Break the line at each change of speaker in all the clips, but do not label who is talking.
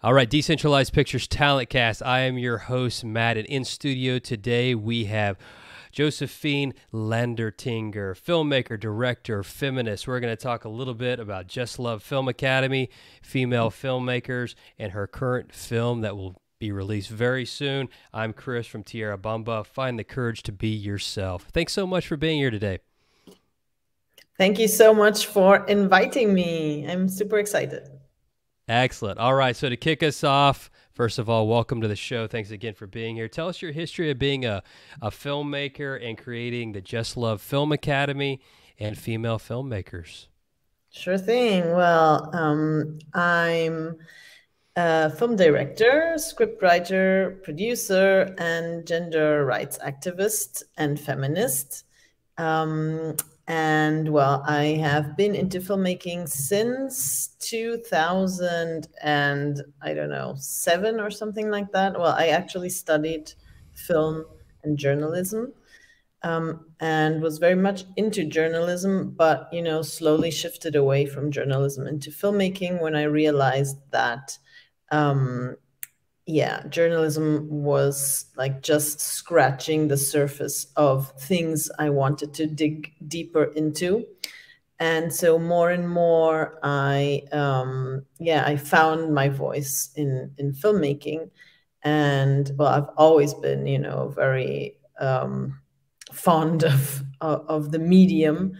All right, Decentralized Pictures Talent Cast. I am your host, Matt, and in studio today we have Josephine Landertinger, filmmaker, director, feminist. We're going to talk a little bit about Just Love Film Academy, female filmmakers, and her current film that will be released very soon. I'm Cris from Tierra Bomba. Find the courage to be yourself. Thanks so much for being here today.
Thank you so much for inviting me. I'm super excited.
Excellent. All right. So to kick us off, first of all, welcome to the show. Thanks again for being here. Tell us your history of being a filmmaker and creating the Just Love Film Academy and female filmmakers.
Sure thing. Well, I'm a film director, scriptwriter, producer, and gender rights activist and feminist. And well, I have been into filmmaking since 2000 and I don't know, 7 or something like that. Well, I actually studied film and journalism, and was very much into journalism, but, you know, slowly shifted away from journalism into filmmaking when I realized that, yeah, journalism was like just scratching the surface of things I wanted to dig deeper into. And so more and more I found my voice in filmmaking. And well, I've always been, you know, very fond of the medium.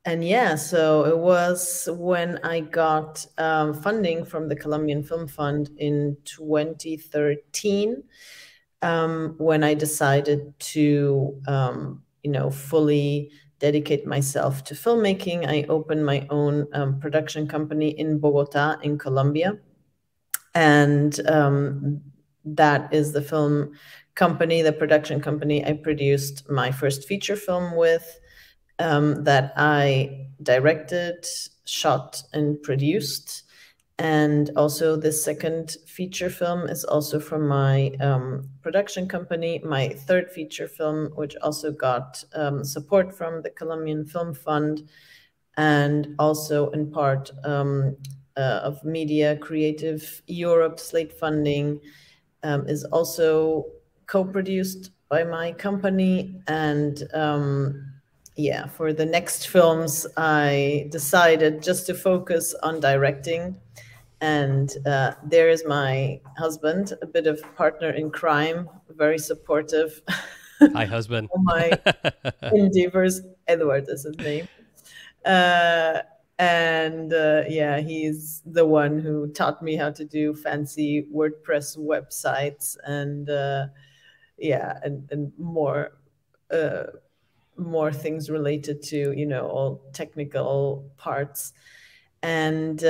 And yeah, so it was when I got funding from the Colombian Film Fund in 2013, when I decided to, you know, fully dedicate myself to filmmaking. I opened my own production company in Bogota, in Colombia. And that is the film company, the production company I produced my first feature film with, that I directed, shot, and produced. And also the second feature film is also from my production company, my third feature film, which also got support from the Colombian Film Fund, and also in part of Media Creative Europe Slate funding, is also co-produced by my company. And yeah, for the next films, I decided just to focus on directing. And there is my husband, a bit of partner in crime, very supportive.
Hi, husband.
All my endeavors. Edward is his name. Yeah, he's the one who taught me how to do fancy WordPress websites and yeah, and more things related to, you know, all technical parts. And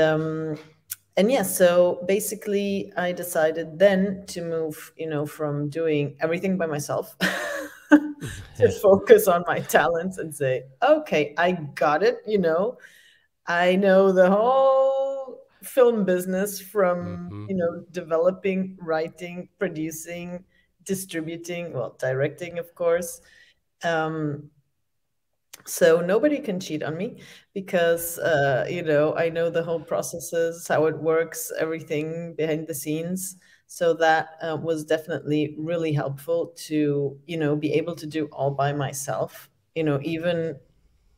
yeah, so basically I decided then to move, you know, from doing everything by myself to focus on my talents and say, okay, I got it. You know, I know the whole film business from, you know, developing, writing, producing, distributing, well, directing, of course. So nobody can cheat on me because, you know, I know the whole processes, how it works, everything behind the scenes. So that was definitely really helpful to, you know, be able to do all by myself, you know, even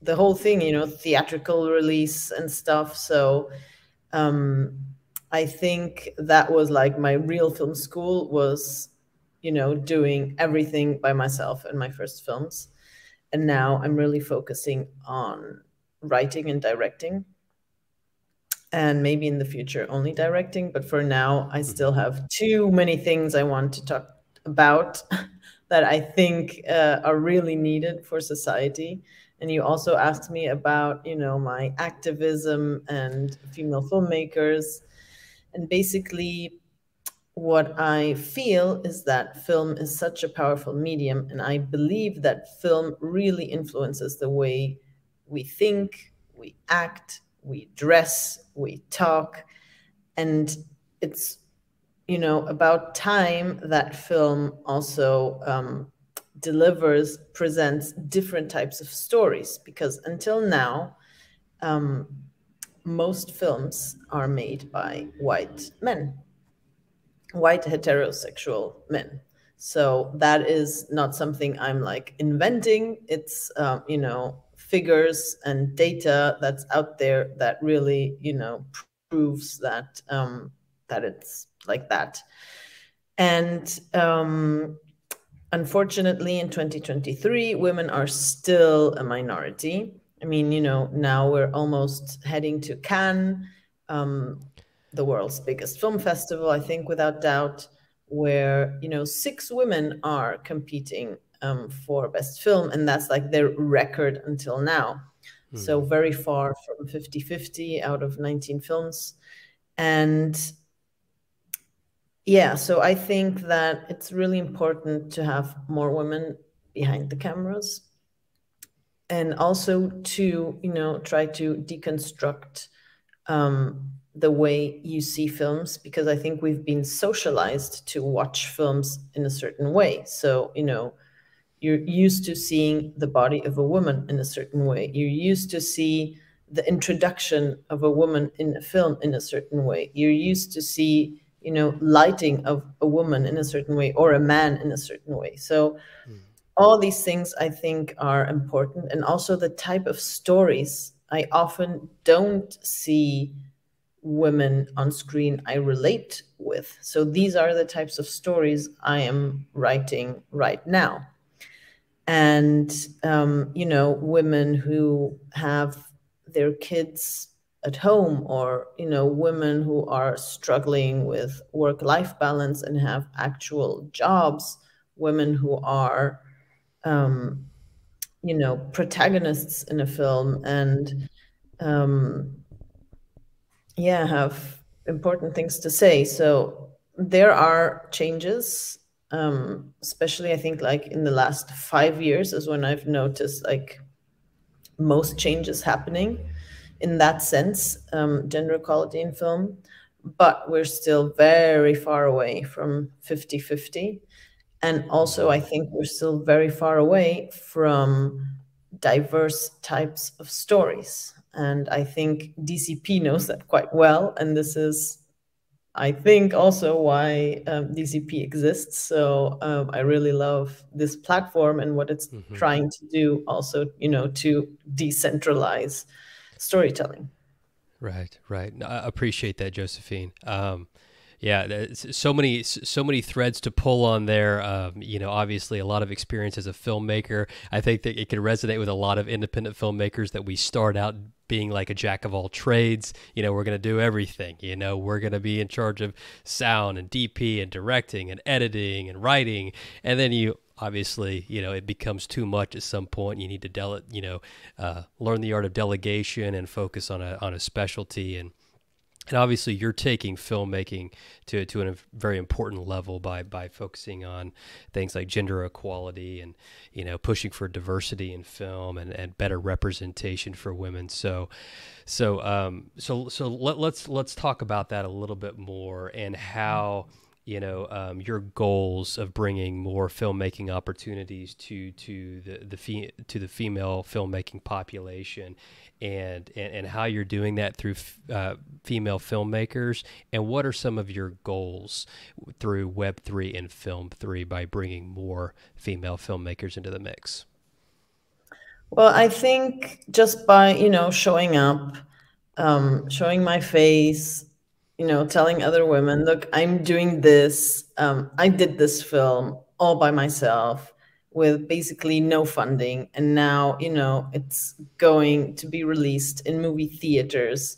the whole thing, you know, theatrical release and stuff. So I think that was like my real film school was, you know, doing everything by myself in my first films. And now I'm really focusing on writing and directing. And maybe in the future only directing. But for now, I still have too many things I want to talk about that I think are really needed for society. And you also asked me about, you know, my activism and female filmmakers. And basically, what I feel is that film is such a powerful medium, and I believe that film really influences the way we think, we act, we dress, we talk. And it's, you know, about time that film also presents different types of stories, because until now, most films are made by white men, white heterosexual men. So that is not something I'm like inventing. It's figures and data that's out there that really proves that it's like that. And unfortunately, in 2023, women are still a minority. I mean, now we're almost heading to Cannes, the world's biggest film festival, I think, without doubt, where, 6 women are competing for best film. And that's like their record until now. So very far from 50-50 out of 19 films. And yeah, so I think that it's really important to have more women behind the cameras, and also to, try to deconstruct the way you see films, because I think we've been socialized to watch films in a certain way. So, you're used to seeing the body of a woman in a certain way. You're used to see the introduction of a woman in a film in a certain way. You're used to see, lighting of a woman in a certain way, or a man in a certain way. So all these things I think are important. And also the type of stories. I often don't see women on screen I relate with. So these are the types of stories I am writing right now. And, women who have their kids at home, or, women who are struggling with work-life balance and have actual jobs, women who are, protagonists in a film, and, have important things to say. So there are changes, especially I think like in the last 5 years is when I've noticed like most changes happening in that sense, gender equality in film. But we're still very far away from 50-50. And also, I think we're still very far away from diverse types of stories. And I think DCP knows that quite well. And this is, I think, also why DCP exists. So I really love this platform and what it's trying to do also, to decentralize storytelling.
Right, right. I appreciate that, Josephine. Yeah, so many threads to pull on there. Obviously a lot of experience as a filmmaker. I think that it can resonate with a lot of independent filmmakers that we start out being like a jack of all trades. We're going to do everything. We're going to be in charge of sound and DP and directing and editing and writing. And then you obviously, it becomes too much at some point. You need to learn the art of delegation and focus on a specialty. And obviously, you're taking filmmaking to a very important level by focusing on things like gender equality and pushing for diversity in film and better representation for women. So let's talk about that a little bit more, and how your goals of bringing more filmmaking opportunities to the female filmmaking population, and how you're doing that through female filmmakers, and what are some of your goals through Web3 and Film3 by bringing more female filmmakers into the mix?
Well, I think just by, showing up, showing my face, telling other women, look, I'm doing this. I did this film all by myself with basically no funding. And now, it's going to be released in movie theaters.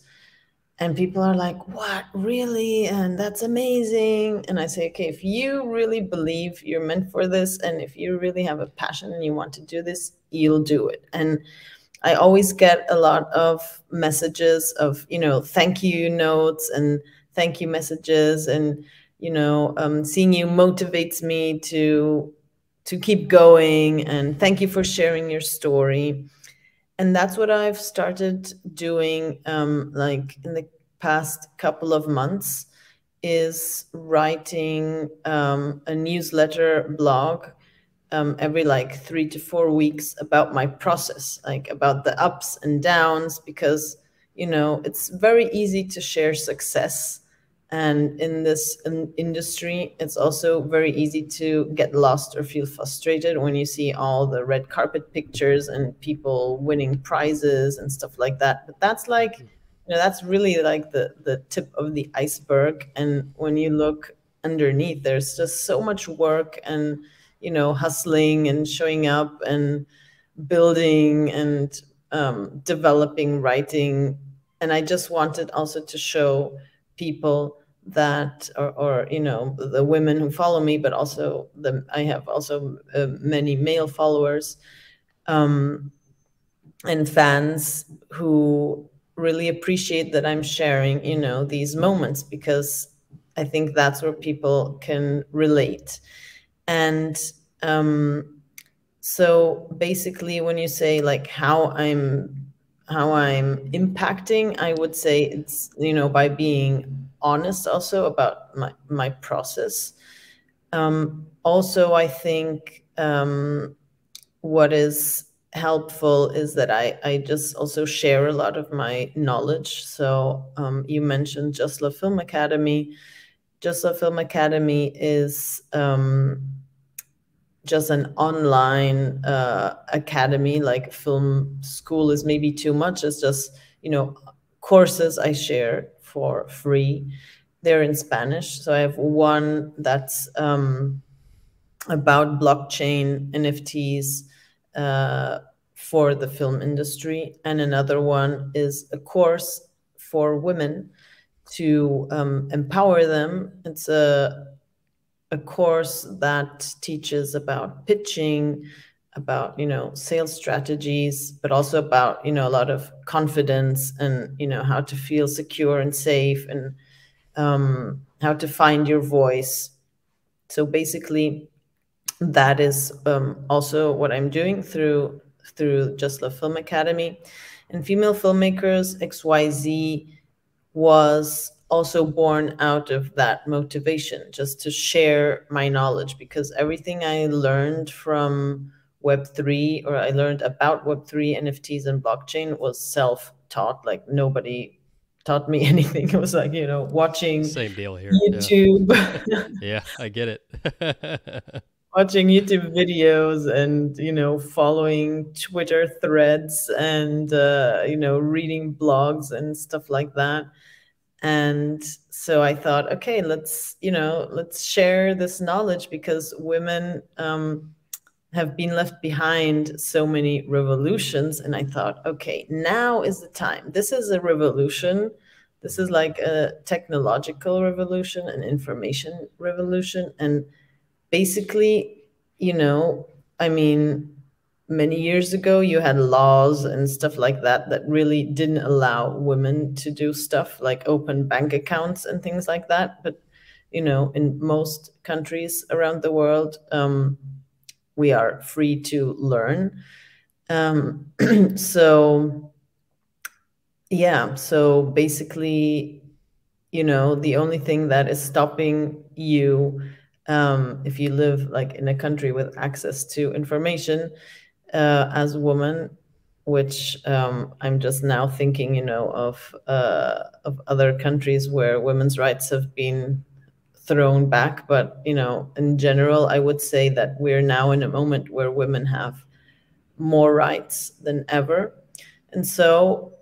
And people are like, what, really? And that's amazing. And I say, okay, if you really believe you're meant for this, and if you really have a passion and you want to do this, you'll do it. And I always get a lot of messages of, thank you notes and thank you messages. And, seeing you motivates me to keep going. And thank you for sharing your story. And that's what I've started doing, like in the past couple of months, is writing a newsletter blog every like 3 to 4 weeks about my process, like about the ups and downs, because, it's very easy to share success. And in this industry, it's also very easy to get lost or feel frustrated when you see all the red carpet pictures and people winning prizes and stuff like that. But that's like, that's really like the tip of the iceberg. And when you look underneath, there's just so much work and, hustling and showing up and building and developing, writing. And I just wanted also to show people that, or the women who follow me, but also I have also many male followers and fans who really appreciate that I'm sharing, these moments, because I think that's where people can relate. And so basically, when you say like how I'm impacting, I would say it's, by being honest also about my process. Also, I think what is helpful is that I just also share a lot of my knowledge. So you mentioned Just Love Film Academy. Just Love Film Academy is just an online academy. Like film school is maybe too much. It's just, courses I share for free. They're in Spanish. So I have one that's about blockchain, NFTs for the film industry. And another one is a course for women to empower them. It's a course that teaches about pitching, about, sales strategies, but also about, a lot of confidence and, how to feel secure and safe, and how to find your voice. So basically, that is also what I'm doing through Just Love Film Academy. And Female Filmmakers XYZ was also born out of that motivation, just to share my knowledge, because everything I learned from Web3, or I learned about Web3, NFTs, and blockchain, was self-taught. Like nobody taught me anything. It was like, watching
Same deal here.
YouTube.
Yeah, I get it.
Watching YouTube videos and, following Twitter threads and, reading blogs and stuff like that. And so I thought, okay, let's share this knowledge, because women have been left behind so many revolutions. And I thought, okay, now is the time. This is a revolution. This is like a technological revolution, an information revolution. And basically, I mean, many years ago, you had laws and stuff like that that really didn't allow women to do stuff like open bank accounts and things like that. But, in most countries around the world, we are free to learn. So, yeah, so basically, the only thing that is stopping you, if you live like in a country with access to information, as a woman, which I'm just now thinking, of other countries where women's rights have been thrown back. But, in general, I would say that we're now in a moment where women have more rights than ever. And so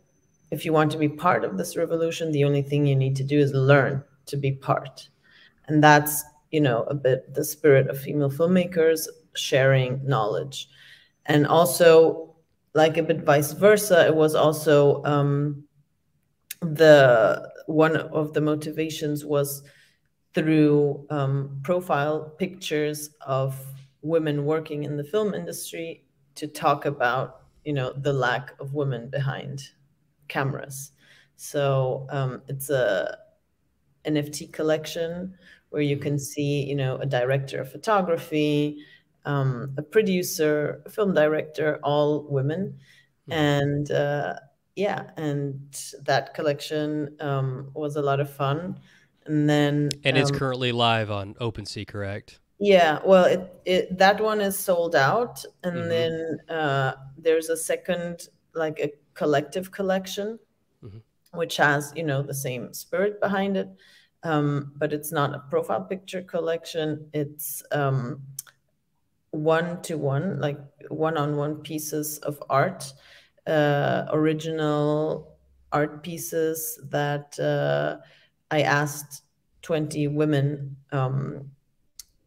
if you want to be part of this revolution, the only thing you need to do is learn to be part. And that's, a bit the spirit of Female Filmmakers, sharing knowledge. And also, like a bit vice versa, it was also one of the motivations was through profile pictures of women working in the film industry, to talk about, the lack of women behind cameras. So it's a NFT collection where you can see, a director of photography, a producer, a film director, all women. And yeah, and that collection was a lot of fun. And then
And it's currently live on OpenSea, correct?
yeah, well, that one is sold out, and then there's a second, like a collective collection, which has, you know, the same spirit behind it. But it's not a profile picture collection. It's one-to-one, like one-on-one pieces of art, original art pieces that I asked 20 women,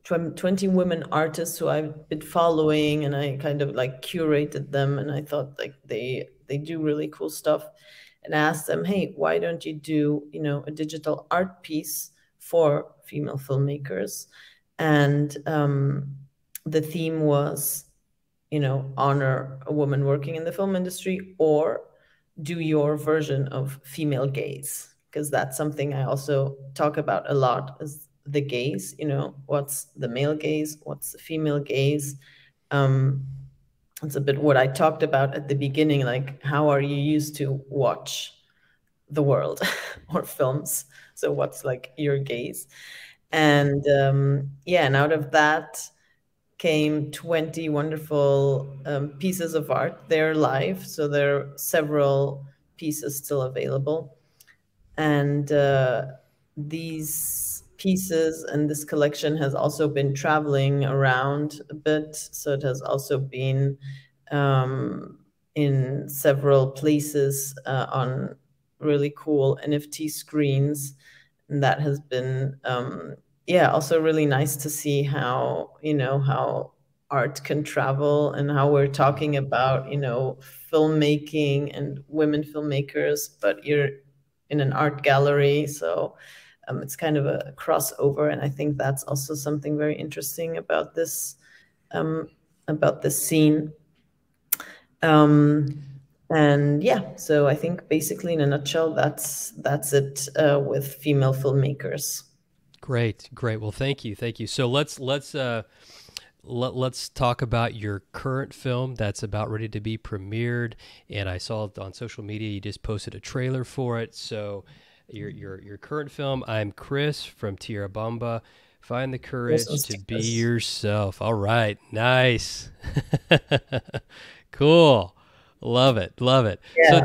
20 women artists who I've been following, and I kind of like curated them, and I thought like they do really cool stuff, and I asked them, hey, why don't you do, you know, a digital art piece for female filmmakers? And the theme was, you know, honor a woman working in the film industry, or do your version of female gaze, because that's something I also talk about a lot, is the gaze. You know, what's the male gaze, what's the female gaze? It's a bit what I talked about at the beginning, like how are you used to watch the world or films? So what's like your gaze? And yeah, and out of that came 20 wonderful pieces of art. They're live, so there are several pieces still available. And these pieces and this collection has also been traveling around a bit. So it has also been in several places on really cool NFT screens. And that has been, yeah, also really nice to see how, you know, how art can travel, and how we're talking about, you know, filmmaking and women filmmakers, but you're in an art gallery. So it's kind of a crossover. And I think that's also something very interesting about this scene. And yeah, so I think basically in a nutshell, that's it with female filmmakers.
Great. Well, thank you. So let's talk about your current film that's about ready to be premiered. And I saw on social media you just posted a trailer for it. So your current film, I'm Cris from Tierra Bomba. Find the courage to be yourself. All right. Nice. Cool. Love it.
Yeah,
so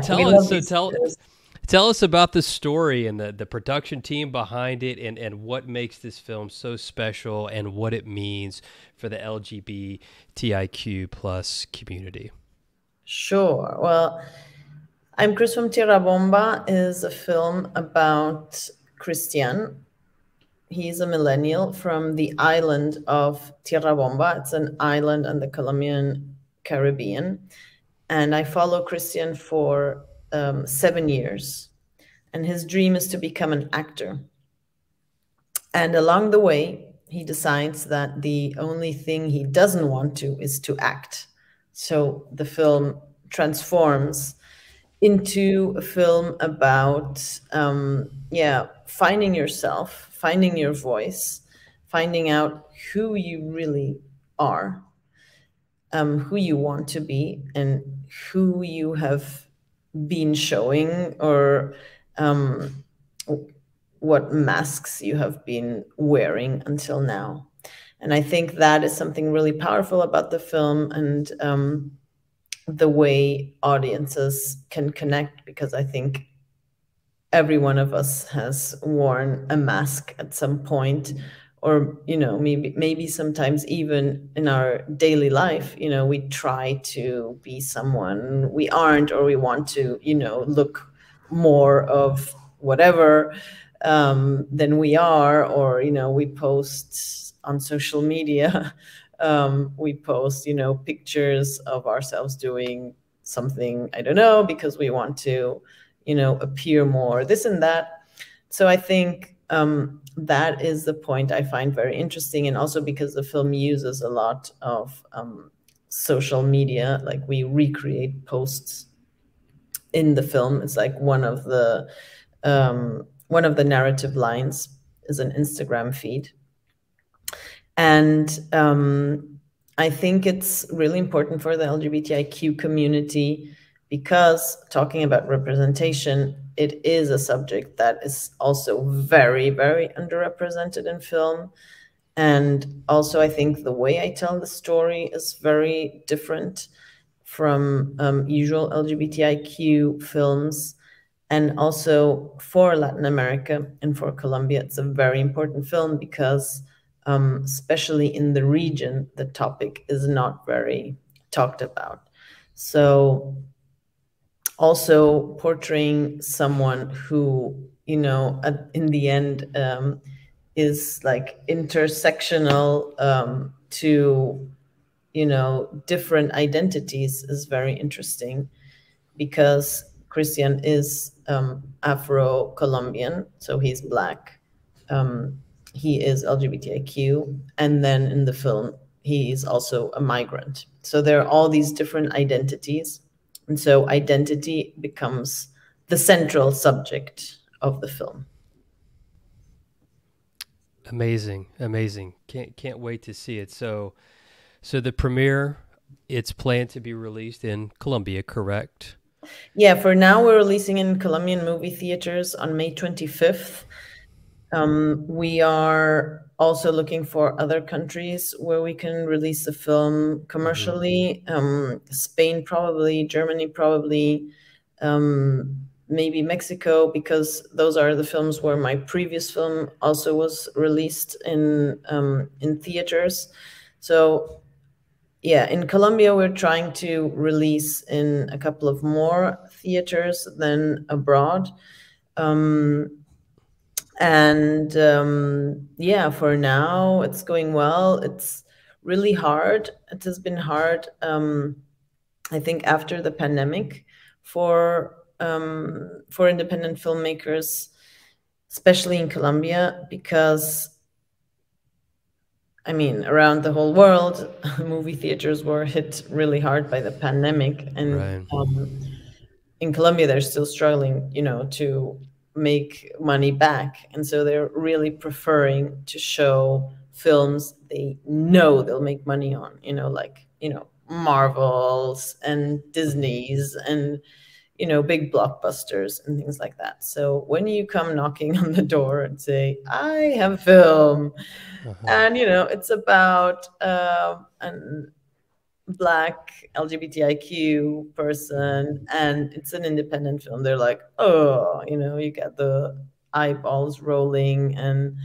tell us about the story and the production team behind it, and what makes this film so special, and what it means for the LGBTIQ plus community.
Sure. Well, I'm Cris from Tierra Bomba is a film about Christian. He's a millennial from the island of Tierra Bomba. It's an island in the Colombian Caribbean. And I follow Christian for 7 years. And his dream is to become an actor. And along the way, he decides that the only thing he doesn't want to is to act. So the film transforms into a film about, finding yourself, finding your voice, finding out who you really are, who you want to be, and who you have been showing, or what masks you have been wearing until now. And I think that is something really powerful about the film, and the way audiences can connect, because I think every one of us has worn a mask at some point, or, you know, maybe sometimes even in our daily life, you know, we try to be someone we aren't, or we want to, you know, look more of whatever than we are, or, you know, we post on social media, we post, you know, pictures of ourselves doing something, I don't know, because we want to, you know, appear more, this and that. So I think that is the point I find very interesting. And also because the film uses a lot of social media, like we recreate posts in the film. It's like one of the narrative lines is an Instagram feed. And I think it's really important for the LGBTIQ community, because talking about representation, it is a subject that is also very, very underrepresented in film. And also, I think the way I tell the story is very different from usual LGBTIQ films. And also for Latin America and for Colombia, it's a very important film because, especially in the region, the topic is not very talked about. So also portraying someone who, in the end, is like intersectional to, different identities is very interesting, because Christian is Afro-Colombian, so he's Black. He is LGBTIQ, and then in the film, he is also a migrant. So there are all these different identities, and so identity becomes the central subject of the film.
Amazing, amazing. Can't wait to see it. So the premiere, it's planned to be released in Colombia, correct?
Yeah, for now we're releasing in Colombian movie theaters on May 25th. We are also looking for other countries where we can release the film commercially. Spain probably, Germany probably, maybe Mexico, because those are the films where my previous film also was released in theaters. So yeah, in Colombia, we're trying to release in a couple of more theaters than abroad. Yeah, for now, it's going well. It's really hard. It has been hard, I think, after the pandemic for independent filmmakers, especially in Colombia, because I mean, around the whole world, movie theaters were hit really hard by the pandemic, and
Right.
in Colombia, they're still struggling, to make money back, and so they're really preferring to show films they know they'll make money on, like Marvels and Disney's and big blockbusters and things like that. So when you come knocking on the door and say, I have a film, and it's about an Black LGBTIQ person, and it's an independent film, they're like, oh, you get the eyeballs rolling, and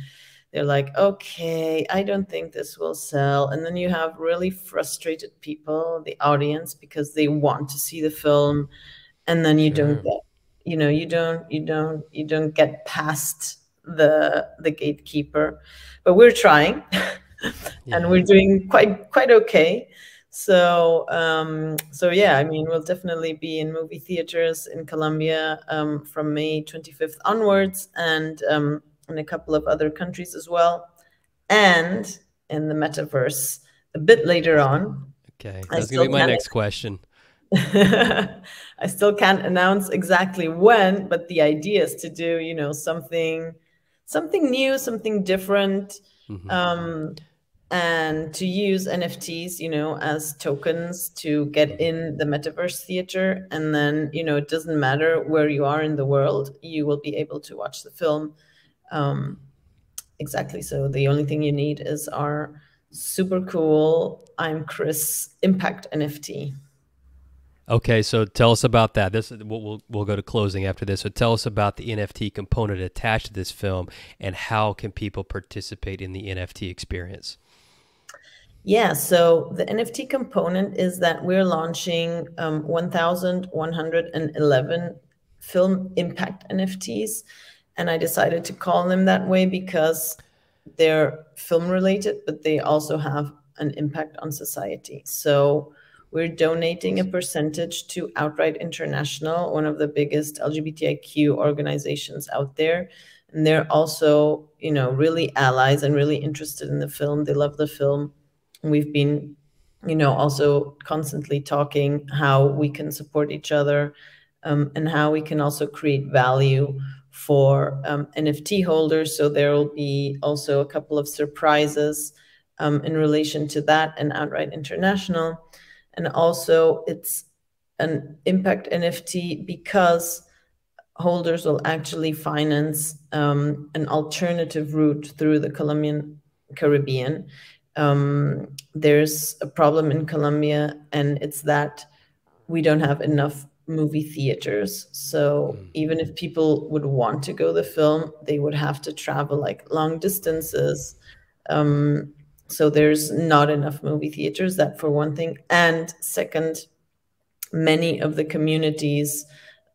they're like, okay, I don't think this will sell. And then you have really frustrated people, the audience, because they want to see the film, and then you don't
Sure.
get, you don't get past the gatekeeper. But we're trying, and we're
Yeah.
doing quite okay. So yeah, I mean, we'll definitely be in movie theaters in Colombia from May 25th onwards, and in a couple of other countries as well, and in the metaverse a bit later on.
Okay.
I
That's gonna be
still
my
can't
next question.
I still can't announce exactly when, but the idea is to do, something new, something different,
Hmm.
um, and to use NFTs, as tokens to get
Hmm.
in the metaverse theater. And then, it doesn't matter where you are in the world, you will be able to watch the film. Exactly. So the only thing you need is our super cool I'm Cris Impact NFT.
Okay, so tell us about that. This we'll go to closing after this. So tell us about the NFT component attached to this film, and how can people participate in the NFT experience?
Yeah, so the NFT component is that we're launching 1,111 film impact NFTs. And I decided to call them that way because they're film related, but they also have an impact on society. So we're donating a percentage to Outright International, one of the biggest LGBTIQ organizations out there. And they're also, really allies and really interested in the film. They love the film. We've been, also constantly talking how we can support each other, and how we can also create value for NFT holders. So there will be also a couple of surprises in relation to that and Outright International. And also it's an impact NFT because holders will actually finance an alternative route through the Colombian Caribbean. There's a problem in Colombia, and it's that we don't have enough movie theaters. So even if people would want to go to the film, they would have to travel like long distances. So there's not enough movie theaters, that for one thing. And second, many of the communities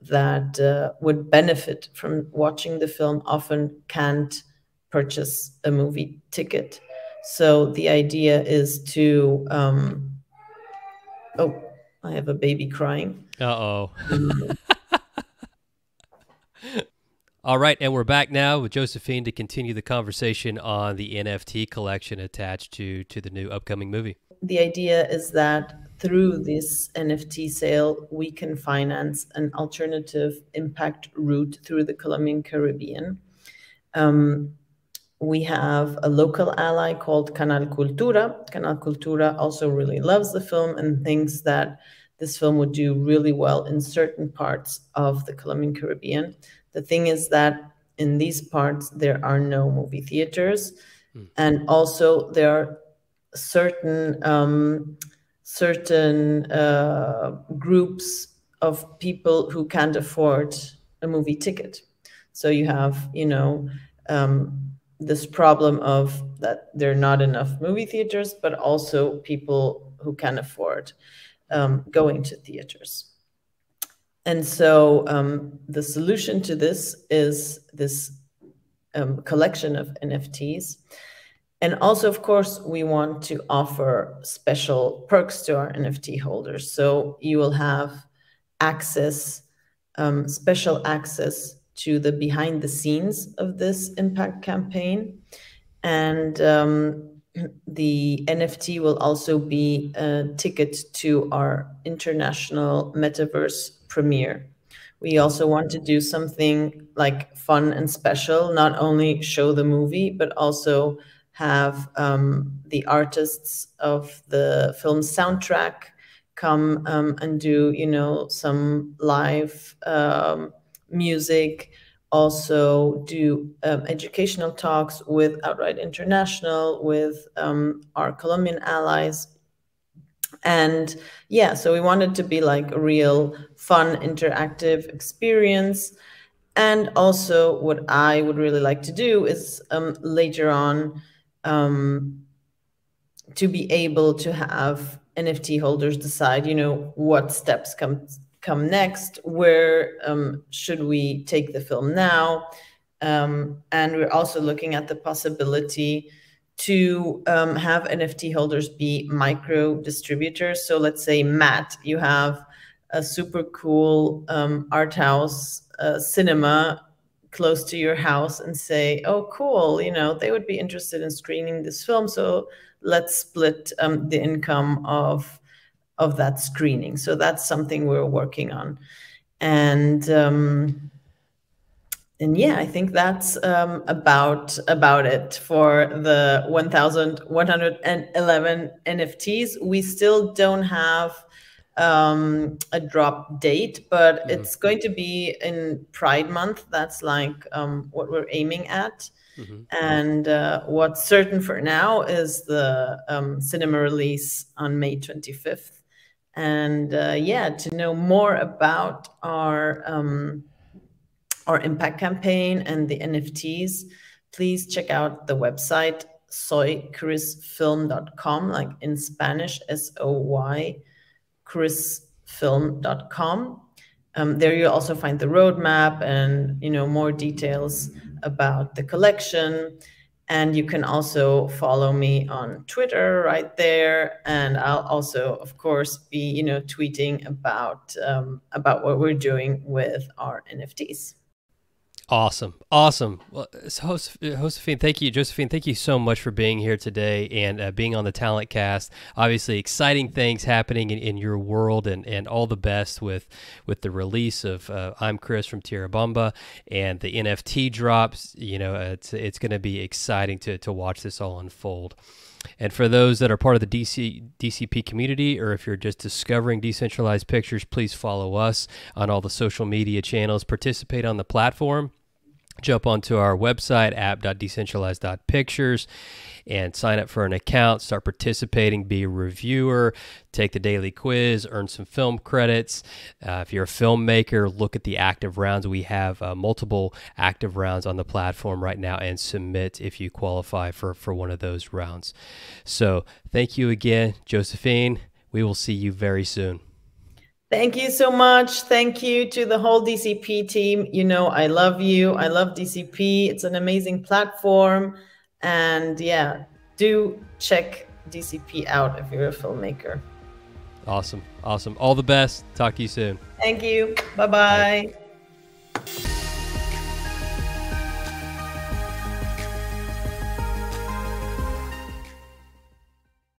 that would benefit from watching the film often can't purchase a movie ticket. So the idea is to, oh, I have a baby crying.
Uh-oh. All right, and we're back now with Josephine to continue the conversation on the NFT collection attached to the new upcoming movie.
The idea is that through this NFT sale, we can finance an alternative impact route through the Colombian Caribbean. We have a local ally called Canal Cultura. Canal Cultura also really loves the film and thinks that this film would do really well in certain parts of the Colombian Caribbean. The thing is that in these parts, there are no movie theaters. And also there are certain groups of people who can't afford a movie ticket. So you have, this problem of that there are not enough movie theaters, but also people who can afford going to theaters. And so the solution to this is this collection of NFTs. And also, of course, we want to offer special perks to our NFT holders. So you will have access, special access to the behind the scenes of this impact campaign. And the NFT will also be a ticket to our international metaverse premiere. We also want to do something like fun and special, not only show the movie, but also have the artists of the film soundtrack come and do, some live music, also do educational talks with Outright International, with our Colombian allies. And yeah, so we wanted to be like a real fun, interactive experience. And also what I would really like to do is later on to be able to have NFT holders decide, what steps come next, where should we take the film now. And we're also looking at the possibility to have NFT holders be micro distributors. So let's say, Matt, you have a super cool art house cinema close to your house and say, oh, cool, they would be interested in screening this film. So let's split the income of that screening. So that's something we're working on. And yeah, I think that's about it for the 1,111 NFTs. We still don't have a drop date, but it's going to be in Pride Month. That's like what we're aiming at. And what's certain for now is the cinema release on May 25th. And yeah, to know more about our impact campaign and the NFTs, please check out the website soycrisfilm.com, like in Spanish, SOY, crisfilm.com. There you'll also find the roadmap and more details about the collection. And you can also follow me on Twitter right there. And I'll also, of course, be tweeting about what we're doing with our NFTs.
Awesome. Well, Josephine, thank you. Josephine, thank you so much for being here today and being on the Talent Cast. Obviously, exciting things happening in your world, and all the best with the release of I'm Cris from Tierra Bomba and the NFT drops. It's going to be exciting to watch this all unfold. And for those that are part of the DCP community, or if you're just discovering decentralized pictures, please follow us on all the social media channels, participate on the platform. jump onto our website, app.decentralized.pictures, and sign up for an account, start participating, be a reviewer, take the daily quiz, earn some film credits. If you're a filmmaker, look at the active rounds. We have multiple active rounds on the platform right now, and submit if you qualify for one of those rounds. So thank you again, Josephine. We will see you very soon.
Thank you so much. Thank you to the whole DCP team. You know, I love you. I love DCP. It's an amazing platform. And yeah, do check DCP out if you're a filmmaker.
Awesome. Awesome. All the best. Talk to you soon.
Thank you. Bye-bye.